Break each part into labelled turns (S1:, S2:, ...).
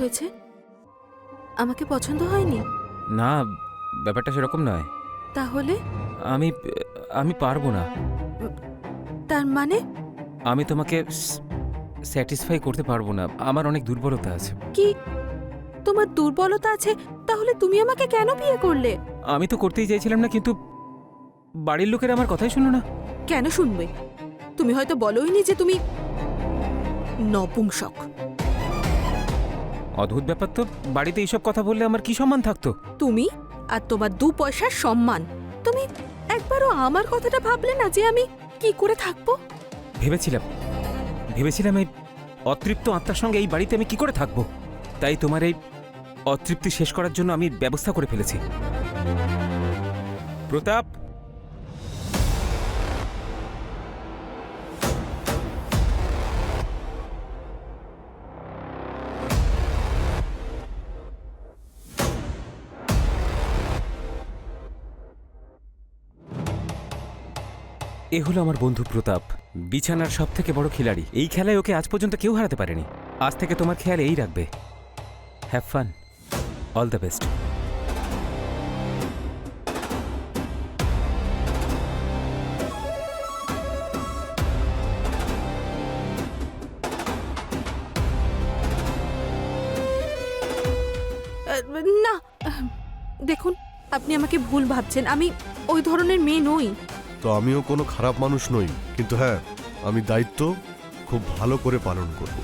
S1: হয়েছে? আমাকে পছন্দ হয়নি?
S2: না, ব্যাপারটা সেরকম নয়।
S1: তাহলে?
S2: আমি আমি পারবো না।
S1: তার মানে?
S2: আমি তোমাকে স্যাটিসফাই করতে পারবো না। আমার অনেক দুর্বলতা আছে।
S1: কি তোমার দুর্বলতা আছে? তাহলে তুমি আমাকে কেন বিয়ে করলে?
S2: আমি তো করতেই চাইছিলাম না, কিন্তু বাড়ির লোকের আমার কথাই শুনলো না।
S1: কেন শুনবে? তুমি হয়তো বলোইনি যে তুমি নপুংসক।
S2: অদ্ভুত ব্যাপার তো, বাড়িতে এইসব কথা বললে আমার কি সম্মান থাকতো?
S1: তুমি আর তোমার 2 পয়সার সম্মান। তুমি একবারও আমার কথাটা ভাবলে না যে আমি কি করে থাকবো?
S2: ভেবেছিলাম এই অতৃপ্ত আত্মার সঙ্গে এই বাড়িতে আমি কি করে থাকবো। তাই তোমার এই অতৃপ্তি শেষ করার জন্য আমি ব্যবস্থা করে ফেলেছি। প্রতাপ, এ হলো আমার বন্ধু প্রতাপ, বিছানার সব থেকে বড় খিলাড়ি। এই খেলায় ওকে আজ পর্যন্ত কেউ হারাতে পারেনি। আজ থেকে তোমার খেয়াল এই রাখবে। Have fun, all the best.
S1: না, দেখুন, আপনি আমাকে ভুল ভাবছেন। আমি ওই ধরনের মেয়ে নই।
S3: তো আমিও কোনো খারাপ মানুষ নই, কিন্তু হ্যাঁ, আমি দায়িত্ব খুব ভালো করে পালন করব।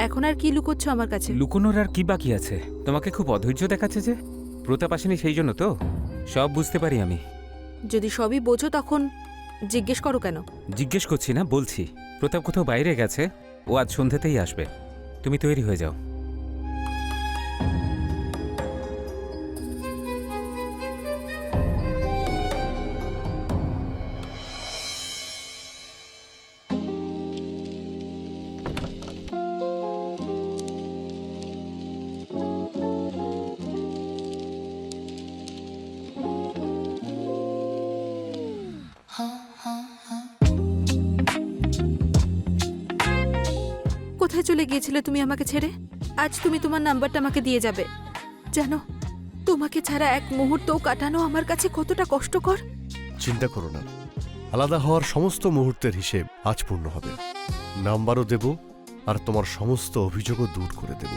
S1: এখন আর কি লুকোচ্ছ আমার কাছে?
S2: লুকোনোর আর কি বাকি আছে? তোমাকে খুব অধৈর্য দেখাচ্ছে যে। প্রতাপ আসেনি সেই জন্য তো? সব বুঝতে পারি আমি।
S1: যদি সবই বোঝো তখন জিজ্ঞেস করো কেন?
S2: জিজ্ঞেস করছি না, বলছি। প্রতাপ কোথাও বাইরে গেছে, ও আজ সন্ধ্যেতেই আসবে। তুমি তৈরি হয়ে যাও।
S1: কোথায় চলে গিয়েছিলে তুমি আমাকে ছেড়ে? আজ তুমি তোমার নাম্বারটা আমাকে দিয়ে যাবে। জানো, তোমাকে ছাড়া এক মুহূর্তও কাটানো আমার কাছে কতটা কষ্টকর।
S3: চিন্তা করো না, আলাদা হওয়ার সমস্ত মুহূর্তের হিসেব আজ পূর্ণ হবে। নাম্বারও দেব, আর তোমার সমস্ত অভিযোগও দূর করে দেব।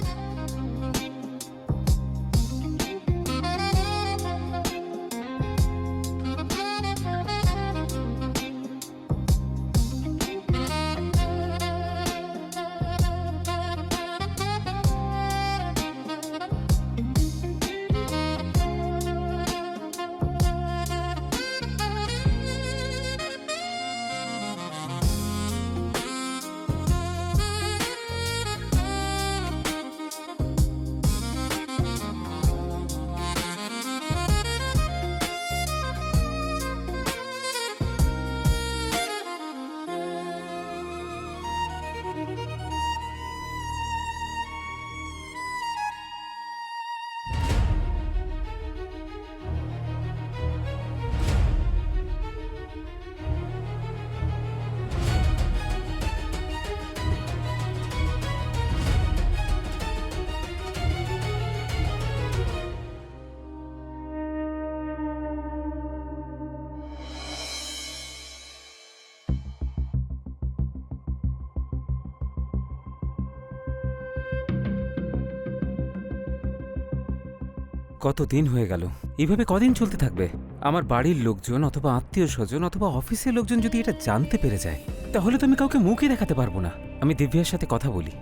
S2: কত দিন হয়ে গেল, এইভাবে কদিন চলতে থাকবে? আমার বাড়ির লোকজন অথবা আত্মীয় স্বজন অথবা অফিসের লোকজন যদি এটা জানতে পেরে যায়, তাহলে তো আমি কাউকে মুখই দেখাতে পারবো না। আমি দিব্যার সাথে কথা বলি।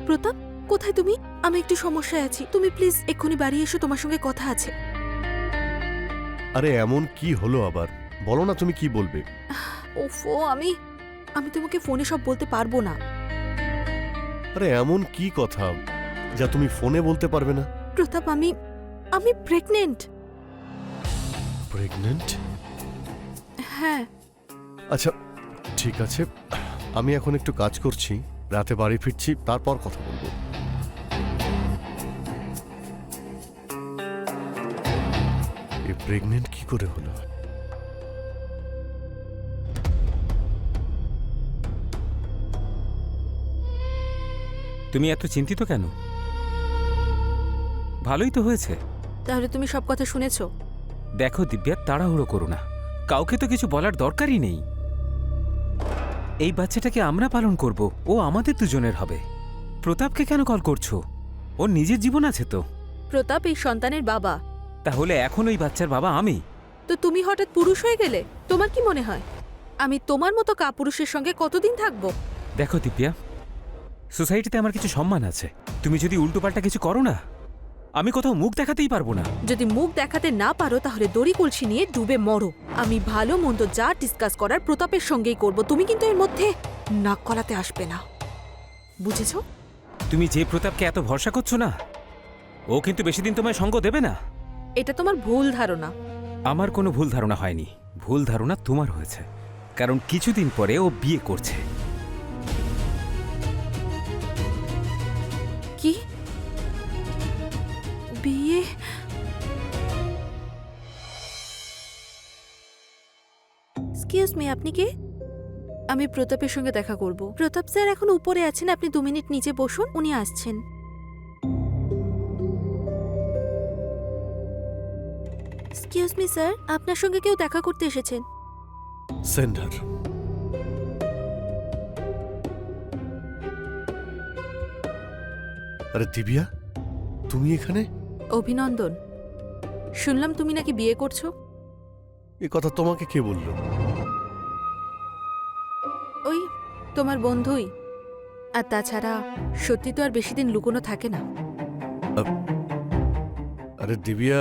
S1: প্রতাপ, কোথায় তুমি? আমি একটু সমস্যায় আছি, তুমি প্লিজ এক্ষুনি বাড়ি এসো, তোমার সঙ্গে কথা আছে।
S3: আরে এমন কি হলো আবার? বলো না তুমি কি বলবে।
S1: ওফো, আমি আমি তোমাকে ফোনে সব বলতে পারবো না।
S3: আরে এমন কি কথা যা তুমি ফোনে বলতে পারবে না?
S1: প্রতাপ, আমি আমি প্রেগনেন্ট।
S3: প্রেগন্যান্ট?
S1: হ্যাঁ।
S3: আচ্ছা ঠিক আছে, আমি এখন একটু কাজ করছি, রাতে বাড়ি ফিরছি, তারপর কথা বলবো। এই প্রেগন্যান্ট কি করে হলো?
S2: তুমি এত চিন্তিত কেন? ভালোই তো হয়েছে।
S1: তাহলে তুমি সব কথা শুনেছো?
S2: দেখো দিব্যা, তাড়াহুড়ো করো না, কাউকে তো কিছু বলার দরকারই নেই। এই বাচ্চাটাকে আমরা পালন করব, ও আমাদের দুজনের হবে। প্রতাপকে কেন কল করছো? ওর নিজের জীবন আছে তো।
S1: প্রতাপ এই সন্তানের বাবা।
S2: তাহলে এখন ওই বাচ্চার বাবা আমি।
S1: তো তুমি হঠাৎ পুরুষ হয়ে গেলে? তোমার কি মনে হয় আমি তোমার মতো কাপুরুষের সঙ্গে কতদিন থাকবো?
S2: দেখো দিব্যা, সোসাইটিতে আমার কিছু সম্মান আছে। তুমি যদি উল্টোপাল্টা কিছু করো না, আমি কোথাও মুখ দেখাতেই পারবো না।
S1: যদি মুখ দেখাতে না পারো তাহলে দড়ি কলসি নিয়ে ডুবে মরো। আমি ভালো মন্দ যা ডিসকাস করার প্রতাপের সঙ্গেই করব, তুমি কিন্তু এর মধ্যে নাক গলাতে আসবে না, বুঝেছো?
S2: তুমি যে প্রতাপকে এত ভরসা করছো না, ও কিন্তু বেশি দিন তোমায় সঙ্গ দেবে না।
S1: এটা তোমার ভুল ধারণা।
S2: আমার কোনো ভুল ধারণা হয়নি, ভুল ধারণা তোমার হয়েছে। কারণ কিছুদিন পরে ও বিয়ে করছে।
S1: কি? বিয়ে? এক্সকিউজ মি, আপনি কে? আমি প্রতাপের সঙ্গে দেখা করব। প্রতাপ স্যার এখন উপরে আছেন, আপনি 2 মিনিট নিচে বসুন, উনি আসছেন। এক্সকিউজ মি স্যার, আপনার সঙ্গে কেউ দেখা করতে এসেছেন।
S3: সেন্ডার। আরে দিব্যা, তুমি এখানে?
S1: অভিনন্দন, শুনলাম তুমি নাকি বিয়ে করছো।
S3: এ কথা তোমাকে কে বললো?
S1: ওই তোমার বন্ধুই। আর তাছাড়া সত্যি তো আর বেশি দিন লুকোনো থাকে না।
S3: আরে দিব্যা,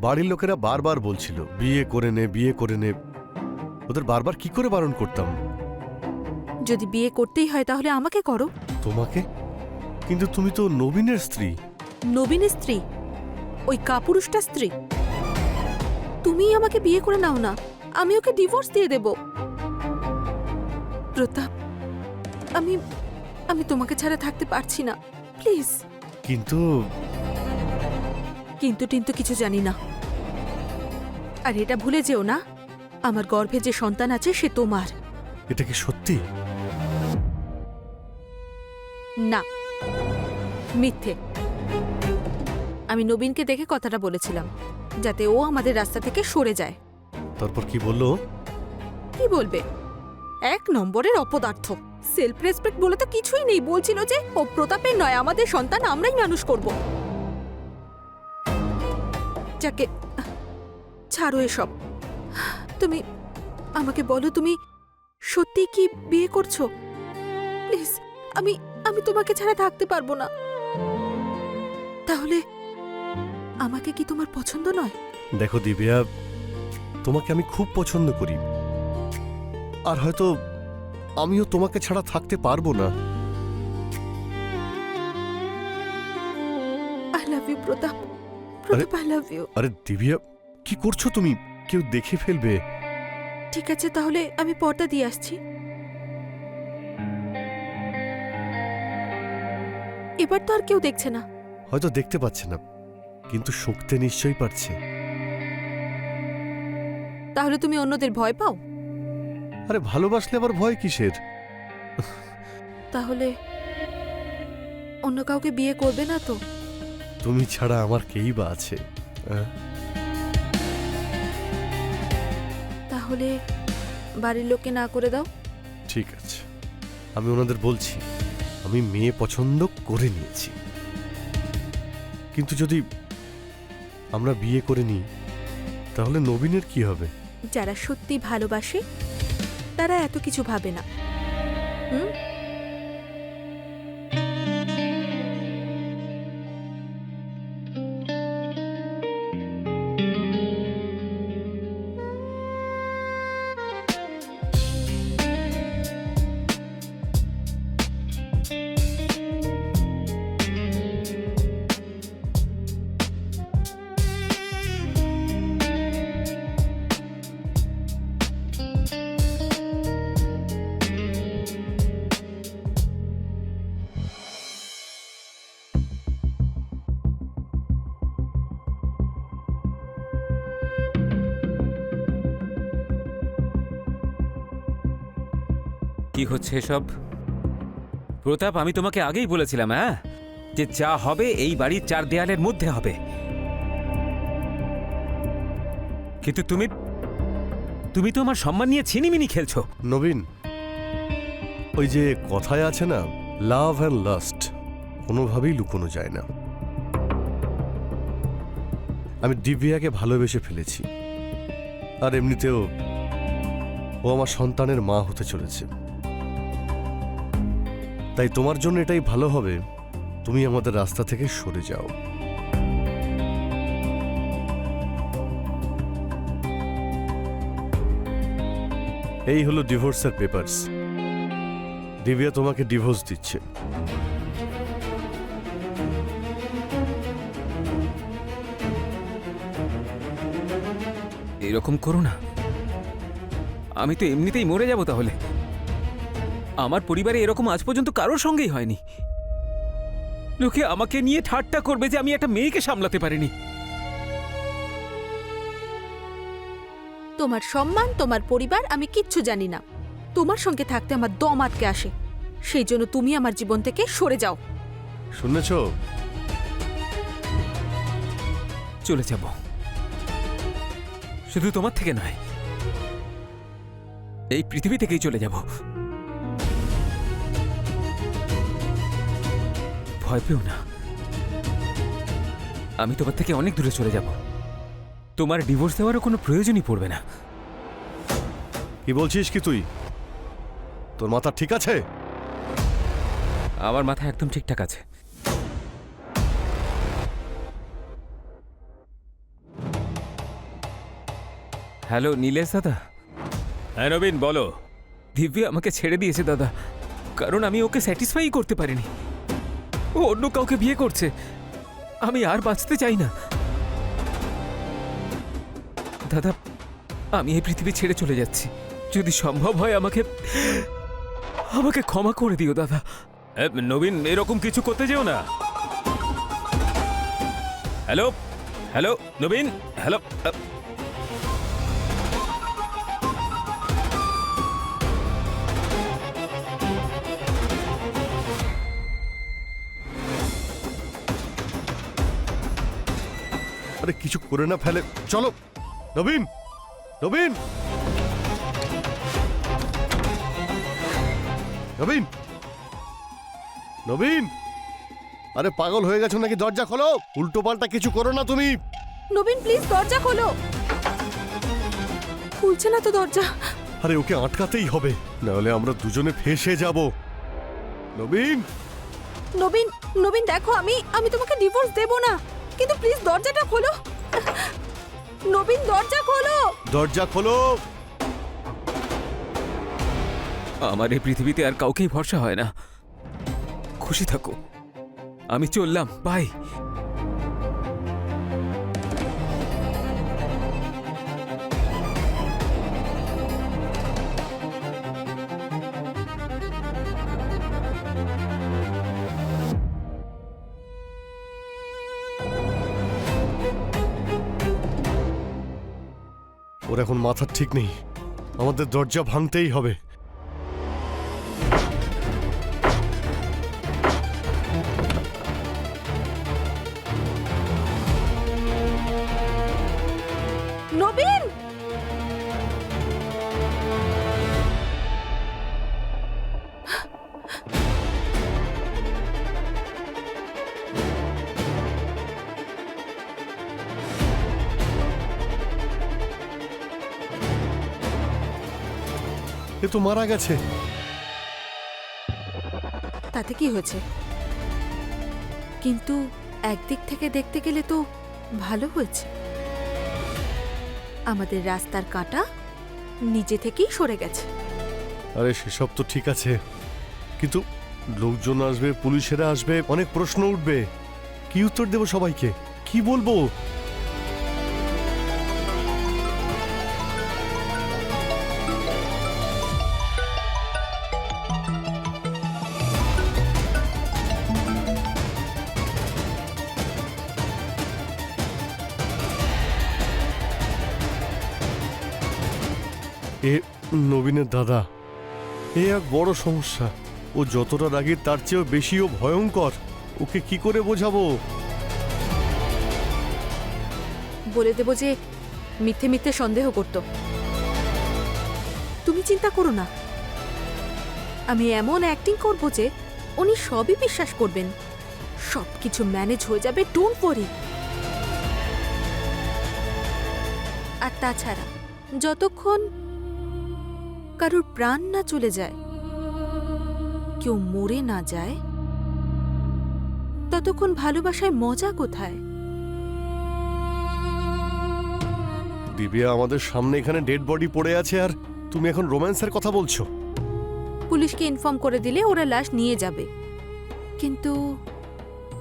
S3: বাড়ির লোকেরা বারবার বলছিল বিয়ে করে নে, বিয়ে করে নে। ওদের বারবার কি করে বারণ করতাম?
S1: যদি বিয়ে করতেই হয় তাহলে আমাকে করো।
S3: তোমাকে? কিন্তু তুমি তো নবীনের স্ত্রী।
S1: নবীনের স্ত্রী? ওই কাপুরুষটা স্ত্রী? তুমিই আমাকে বিয়ে করে নাও না, আমি ওকে ডিভোর্স দিয়ে দেব। প্রতাপ, আমি আমি তোমাকে ছাড়া থাকতে পারছি না, প্লিজ।
S3: কিন্তু
S1: কিন্তু টিন্তু কিছু জানি না। আর এটা ভুলে যেও না, আমার গর্ভে যে সন্তান আছে সে তোমার।
S3: এটা কি সত্যি?
S1: না, মিথ্যে। আমি নবীনকে দেখে কথাটা বলেছিলাম, যাতে ও আমাদের রাস্তা থেকে সরে যায়।
S3: তারপর কি বললো?
S1: কি বলবে? 1 নম্বরের অপদার্থ। সেলফ রেসপেক্ট বলে তো কিছুই নেই। বলছিল যে ও প্রতাপের নয়, আমাদের সন্তান আমরাই মানুষ করব। যাকে ছাড়ো এসব। তুমি আমাকে বলো, তুমি সত্যি কি বিয়ে করছো? প্লিজ, আমি আমি তোমাকে ছাড়া থাকতে পারবো না। তাহলে আমাকে কি তোমার পছন্দ নয়?
S3: দেখো দিব্যা, তোমাকে আমি খুব পছন্দ করি, আর হয়তো আমিও তোমাকে ছাড়া থাকতে পারবো না।
S1: I love you Pratap. Pratap, I love you.
S3: আরে দিব্যা, কি করছো তুমি? কেউ দেখে ফেলবে।
S1: ঠিক আছে, তাহলে আমি পর্দা দিয়ে আসছি। এবার তো আর কেউ দেখছে না।
S3: হয়তো দেখতে পাচ্ছে না, কিন্তু শুঁকতে নিশ্চয়ই পারছে।
S1: তাহলে তুমি অন্যদের ভয় পাও?
S3: আরে ভালোবাসলে আবার ভয় কিসের?
S1: তাহলে অন্য কাউকে বিয়ে করবে না তো?
S3: তুমি ছাড়া আমার কেই বা আছে?
S1: তাহলে বাড়ির লোককে না করে দাও।
S3: ঠিক আছে, আমি ওনাদের বলছি আমি মেয়ে পছন্দ করে নিয়েছি। কিন্তু যদি আমরা বিয়ে করে নিই তাহলে নবীনের কি হবে?
S1: যারা সত্যি ভালোবাসে তারা এত কিছু ভাবে না। হুম?
S2: কি হচ্ছে এসব? প্রতাপ, আমি তোমাকে আগেই বলেছিলাম যে যা হবে এই বাড়ির 4 দেয়ালের মধ্যে হবে। কিন্তু তুমি তো আমার সম্মান নিয়ে ছিনিমিনি খেলছো।
S3: নবীন, ওই যে কথায় আছে না, লাভ অ্যান্ড লাস্ট কোনোভাবেই লুকোনো যায় না। আমি দিব্যাকে ভালোবেসে ফেলেছি, আর এমনিতেও ও আমার সন্তানের মা হতে চলেছে। তাই তোমার জন্য এটাই ভালো হবে তুমি আমাদের রাস্তা থেকে সরে যাও। এই হলো ডিভোর্সের পেপারস। দিব্যা তোমাকে ডিভোর্স দিচ্ছে।
S2: এরকম করো না, আমি তো এমনিতেই মরে যাব তাহলে। আমার পরিবারে এরকম আজ পর্যন্ত কারোর সঙ্গেই হয়নি। লোকে আমাকে নিয়ে ঠাট্টা করবে যে আমি একটা মেয়েকে সামলাতে পারিনি।
S1: তোমার সম্মান, তোমার পরিবার আমি কিচ্ছু জানি না। তোমার সঙ্গে থাকতে আমার দম আটকে আসে। সেই জন্য তুমি আমার জীবন থেকে সরে যাও।
S3: শুনেছ?
S2: চলে যাব, শুধু তোমার থেকে নয়, এই পৃথিবী থেকেই চলে যাব। ভয় পেও না, আমি তোমার থেকে অনেক দূরে চলে যাব। তোমার ডিভোর্স দেওয়ারও কোনো প্রয়োজনই পড়বে না।
S3: কি বলছিস কি তুই? তোর মাথা ঠিক আছে?
S2: আমার মাথা একদম ঠিকঠাক আছে। হ্যালো নীলেশ দাদা। হ্যাঁ নবীন, বলো। দিব্যা আমাকে ছেড়ে দিয়েছে দাদা, কারণ আমি ওকে স্যাটিসফাই করতে পারিনি। ও অন্য কাউকে বিয়ে করছে। আমি আর বাঁচতে চাই না দাদা। আমি এই পৃথিবী ছেড়ে চলে যাচ্ছি। যদি সম্ভব হয় আমাকে ক্ষমা করে দিও দাদা। নবীন, এরকম কিছু করতে যেও না। হ্যালো হ্যালো নবীন, হ্যালো।
S3: আরে কিছু করে না ফেলে। চলো নবীন, নবীন, নবীন, নবীন, আরে পাগল হয়ে গেছো নাকি? দরজা খোলো। উল্টো পাল্টা কিছু করো না তুমি।
S1: নবীন প্লিজ দরজা খোলো। খুলছে না তো দরজা।
S3: আরে ওকে আটকাতেই হবে, নাহলে আমরা দুজনে ফেঁসে যাব। নবীন,
S1: নবীন, নবীন দেখো, আমি তোমাকে ডিভোর্স দেব না, কিন্তু প্লিজ দরজাটা খোলো। নবীন দরজা খোলো।
S3: দরজা খোলো।
S2: আমার এই পৃথিবীতে আর কাউকেই ভরসা হয় না। খুশি থাকো, আমি চললাম, বাই।
S3: ওর এখন মাথা ঠিক নেই, আমাদের দরজা ভাঙতেই হবে।
S1: নবীন,
S3: এ তো মারা গেছে।
S1: তাতে কি হয়েছে? কিন্তু একদিক থেকে দেখতে গেলে তো ভালো হয়েছে। আমাদের রাস্তার কাঁটা নিজে থেকেই সরে গেছে।
S3: আরে সেসব তো ঠিক আছে, কিন্তু লোকজন আসবে, পুলিশেরা আসবে, অনেক প্রশ্ন উঠবে। কি উত্তর দেব সবাইকে? কি বলবো? এ নবীনের দাদা, এ এক বড় সমস্যা। ও যতটা রাগী তার চেয়েও বেশিও ভয়ঙ্কর। ওকে কি করে বোঝাবো?
S1: বলে দেব যে মিথ্যে মিথ্যে সন্দেহ করত। তুমি চিন্তা করো না, আমি এমন অ্যাক্টিং করব যে উনি সবই বিশ্বাস করবেন। সবকিছু ম্যানেজ হয়ে যাবে, ডোন্ট ওয়ারি। আর তাছাড়া যতক্ষণ কারোর প্রাণ না চলে যায়, কেউ মরে না যায়, ততক্ষণ ভালোবাসায় মজা কোথায়?
S3: দিব্যা, আমাদের সামনে এখানে ডেড বডি পড়ে আছে, আর তুমি এখন রোম্যান্সের কথা বলছো?
S1: পুলিশকে ইনফর্ম করে দিলে ওরা লাশ নিয়ে যাবে। কিন্তু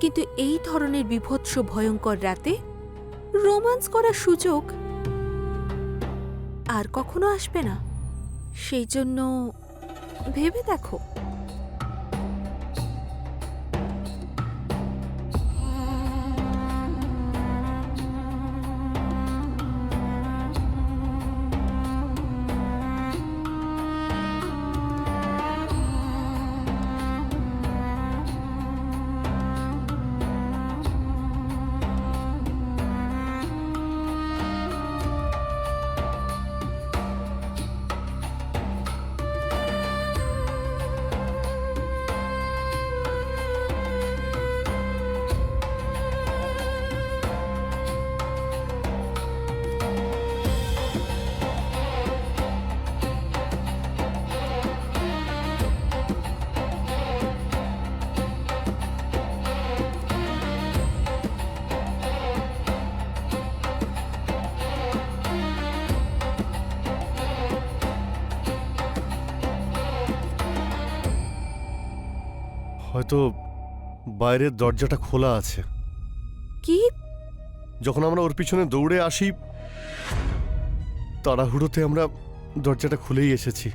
S1: কিন্তু এই ধরনের বিভৎস ভয়ঙ্কর রাতে রোম্যান্স করার সুযোগ আর কখনো আসবে না। সেই জন্য ভেবে দেখো।
S3: হয়তো বাইরের দরজাটা খোলা আছে।
S1: কি?
S3: যখন আমরা ওর পিছনে দৌড়ে আসি, তাড়াহুড়োতে আমরা দরজাটা খুলেই এসেছি।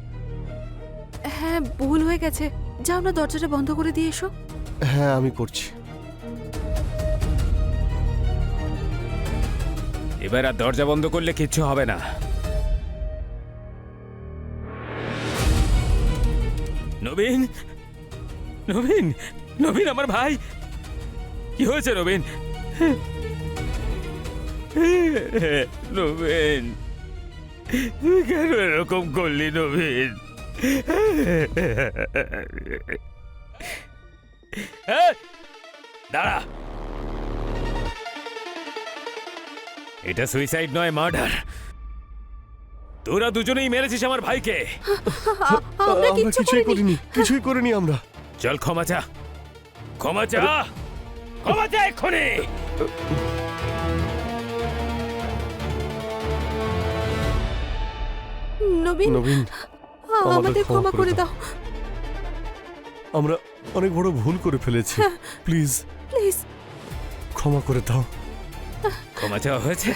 S1: হ্যাঁ, ভুল হয়ে গেছে। যাও না, দরজাটা বন্ধ করে দিয়ে এসো।
S3: হ্যাঁ, আমি করছি।
S2: এবার আর দরজা বন্ধ করলে কিচ্ছু হবে না। নবীন, নবীন, নবীন আমার ভাই, কি হয়েছে নবীন? নবীন, তুই কেন এরকম করলি নবীন? দাঁড়া, এটা সুইসাইড নয়, মার্ডার। তোরা দুজনেই মেরেছিস আমার ভাইকে।
S1: আমরা
S3: আমরা
S1: কিচ্ছু
S3: কিছুই
S1: করিনি।
S3: করিনি, কিছুই করিনি আমরা।
S2: চল ক্ষমা চা, ক্ষমা চা, ক্ষমা চা এক্ষুনি।
S1: নবীন,
S3: নবীন,
S1: আমাদের ক্ষমা করে দাও।
S3: আমরা অনেক বড় ভুল করে ফেলেছি। Please
S1: please.
S3: ক্ষমা করে দাও।
S2: ক্ষমা চাওয়া হয়েছে,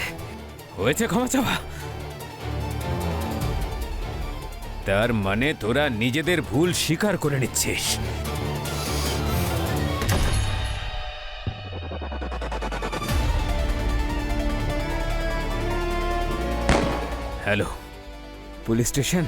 S2: হয়েছে ক্ষমা চাওয়া। তার মানে তোরা নিজেদের ভুল স্বীকার করে নিচ্ছিস। Hello, police station?